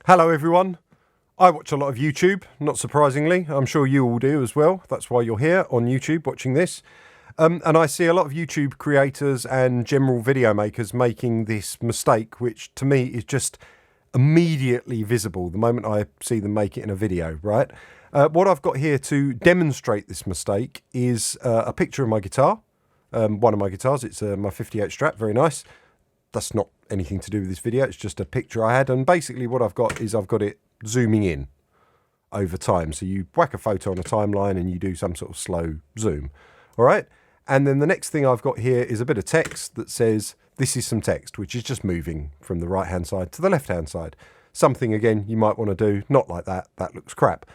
Hello everyone. I watch a lot of YouTube, not surprisingly. I'm sure you all do as well. That's why you're here on YouTube watching this. And I see a lot of YouTube creators and general video makers making this mistake, which to me is just immediately visible the moment I see them make it in a video, right? What I've got here to demonstrate this mistake is a picture of my guitar. One of my guitars, it's my 58 Strat, very nice. That's not anything to do with this video, it's just a picture I had, and basically what I've got is I've got it zooming in over time. So you whack a photo on a timeline and you do some sort of slow zoom. All right, and then the next thing I've got here is a bit of text that says this is some text, which is just moving from the right hand side to the left hand side. Something again you might want to do, not like that, that looks crap.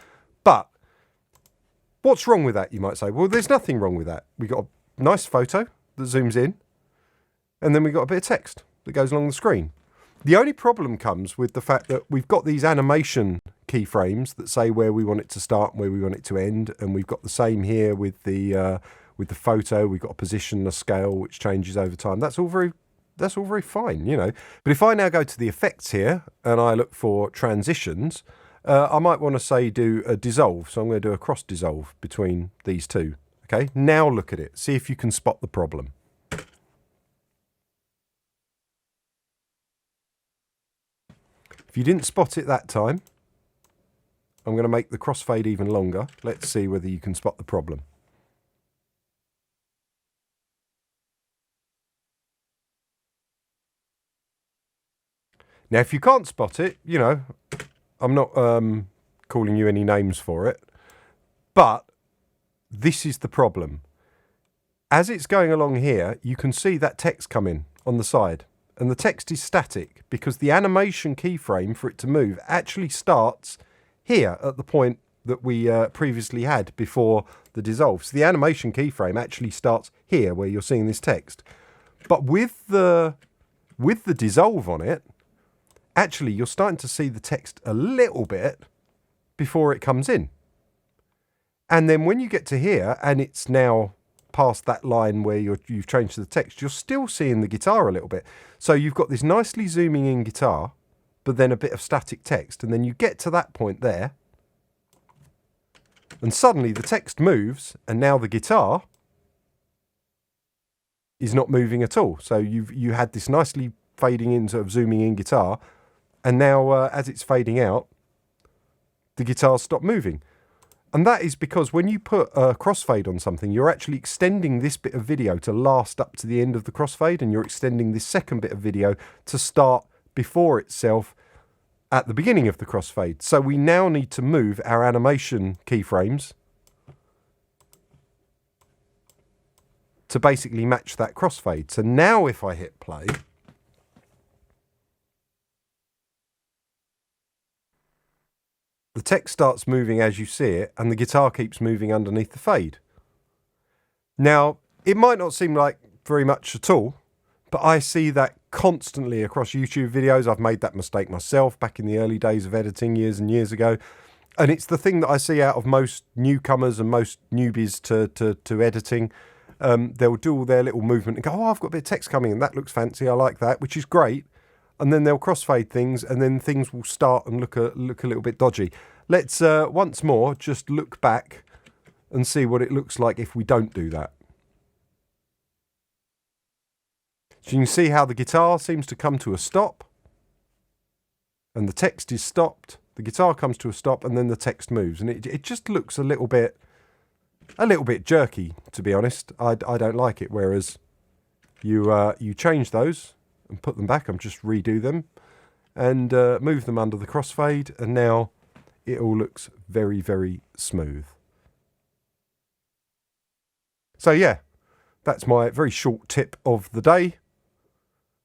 But what's wrong with that, you might say? Well, there's nothing wrong with that. We got a nice photo that zooms in, and then we got a bit of text that goes along the screen. The only problem comes with the fact that we've got these animation keyframes that say where we want it to start and where we want it to end, and we've got the same here with the photo. We've got a position, a scale, which changes over time. That's all very fine, you know. But if I now go to the effects here and I look for transitions, I might want to say do a dissolve. So I'm going to do a cross dissolve between these two. Okay, now look at it. See if you can spot the problem. If you didn't spot it that time, I'm going to make the crossfade even longer. Let's see whether you can spot the problem. Now, if you can't spot it, you know, I'm not calling you any names for it, but this is the problem. As it's going along here, you can see that text come in on the side. And the text is static because the animation keyframe for it to move actually starts here at the point that we previously had before the dissolve. So the animation keyframe actually starts here where you're seeing this text. But with the dissolve on it, actually you're starting to see the text a little bit before it comes in. And then when you get to here and it's now past that line where you've changed the text, you're still seeing the guitar a little bit. So you've got this nicely zooming in guitar, but then a bit of static text. And then you get to that point there, and suddenly the text moves, and now the guitar is not moving at all. So you had this nicely fading in, sort of zooming in guitar, and now as it's fading out, the guitar stopped moving. And that is because when you put a crossfade on something, you're actually extending this bit of video to last up to the end of the crossfade, and you're extending this second bit of video to start before itself at the beginning of the crossfade. So we now need to move our animation keyframes to basically match that crossfade. So now if I hit play, the text starts moving as you see it, and the guitar keeps moving underneath the fade. Now, it might not seem like very much at all, but I see that constantly across YouTube videos. I've made that mistake myself back in the early days of editing years and years ago. And it's the thing that I see out of most newcomers and most newbies to editing. They'll do all their little movement and go, oh, I've got a bit of text coming and that looks fancy. I like that, which is great. And then they'll crossfade things, and then things will start and look a little bit dodgy. Let's once more just look back and see what it looks like if we don't do that. So you can see how the guitar seems to come to a stop, and the text is stopped. The guitar comes to a stop, and then the text moves, and it just looks a little bit jerky, to be honest. I don't like it. Whereas you change those and put them back. I'm just redo them and move them under the crossfade, and now it all looks very, very smooth. So yeah, that's my very short tip of the day,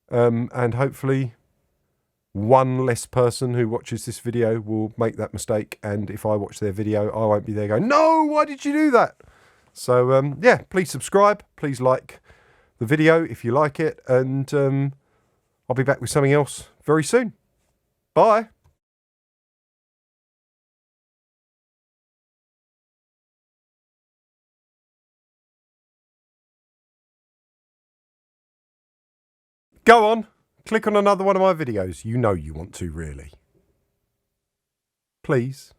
and hopefully one less person who watches this video will make that mistake, and if I watch their video I won't be there going, no, why did you do that? So yeah, please subscribe, please like the video if you like it, and I'll be back with something else very soon. Bye. Go on, click on another one of my videos. You know you want to, really. please.